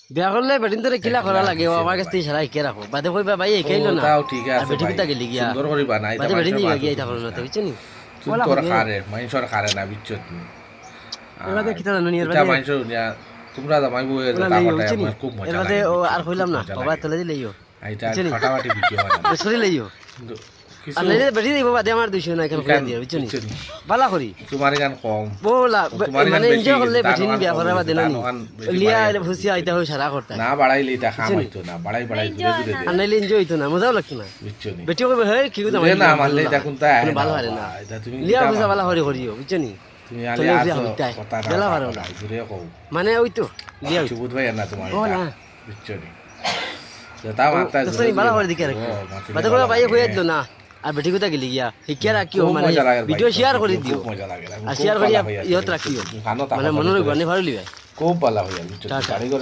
বিয়া করলে বেটিন তোরে কিলা করা লাগে ও আমার কাছ থেকে সারা একে রাখো বাদে কইবা ভাই একাইলো না তাও ঠিক আর আছে বেটি ভাই পিতা গেলি গিয়া সুন্দর করে বানাই বাদে বেটিন দিবা গিয়া এটা করো না তো বুঝছো নি তুই তোর খারে মাইনসর খারে না বিচ্ছত নি এবারে কিতা জানো নি এর এটা বাদে মাইনসর নিয়া তোমরা জামাই বউয়ের ওলা তা লইও, ফাটায় বুঝছো নি? আমার খুব মজা এর লাগে বাদে ও আর কইলাম না মজা বাবা লাগে। তোলে দিলেইও এটা বুঝছো নি? ফাটাফাটি ভিডিও বানাই সরি লইও কিন্তু আর কিছু নাইলে বেটি দিব বাদে আমার 200 না কেন করে দিও বুঝছো নি বুঝছো নি? বালা করি তোমার গান কম বলা তোমার মানে গান এনজয় বেশি, করলে তার বেটিন গান বিয়া কম করা বেশি, বাদে তার না গান বেশি লিয়া বাড়াই এলে ভুসি আইতা হয় সারা করতা না বাড়াইলে এটা খাম হইতো না বাড়াই বাড়াই দূরে দূরে আর নাইলে এনজয় হইতো না মজাও লাগতো না বুঝছো নি বেটিও কইবে হে কি কইতা দূরে না মারলে এটা কোনটা আয় ভালো না হারে না এটা তুমি লিয়া কিতা ভুসা মারো? বালা হরি করিও বুঝছো নি তুমি চলে আলে যে আসো হইতাই, কথা না বেলা বারো না। দূরে কও মানে ওই তো লিয়া হইতো চুবুত ভাই না তোমার ও এটা না। বুঝছো নি তা মারতা তো সরি বালা হরি দিকে রাখো বাদে করে ভাই কইয়া দিও না আর বেটি কইতা গেলি গিয়া শিক্ষা রাখিও মানে ভিডিও শেয়ার করে দিও মজা লাগে আর শেয়ার করিয়া ইয়ত রাখিও মানে মনের গানে ভালো লিবে খুব ভালো হইয়া বুঝছো টাটা। বাড়ি ঘরে